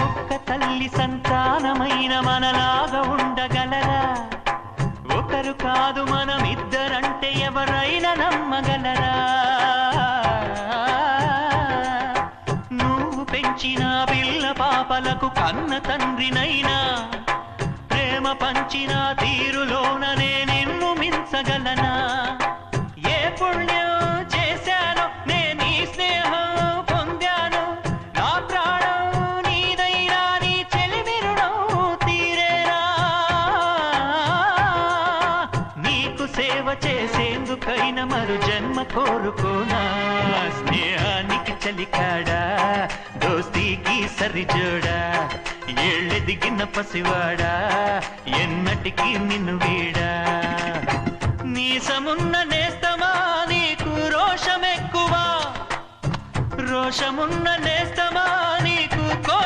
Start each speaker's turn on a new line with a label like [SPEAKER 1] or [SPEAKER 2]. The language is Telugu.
[SPEAKER 1] ఒక్క తల్లి సంతానమైన మనలాగా ఉండగలరా? ఒకరు కాదు మనమిద్దరంటే ఎవరైనా నమ్మగలరా? నువ్వు పెంచిన పిల్ల పాపలకు కన్న తండ్రినైనా ప్రేమ పంచిన తీరులోననే నిన్ను మించగలనా? ఏ పుణ్యం చేశానో నేను ఈ స్నేహం పొందాను, నా ప్రాణం నీదైనా నీ చెలిమి రుణం తీరేరా? నీకు సేవ చేసేందుకైనా మరు జన్మ కోరుకోనా? స్నేహానికి చలికాడా, దోస్తీకి సరిజోడా, ఏళ్ళెదిగిన పసివాడా, ఎన్నటికీ నిన్ను వీడా? నీసమున్న నేస్తమా నీకు రోషమెక్కువ, రోషమున్న నేస్తమా నీకు కోపం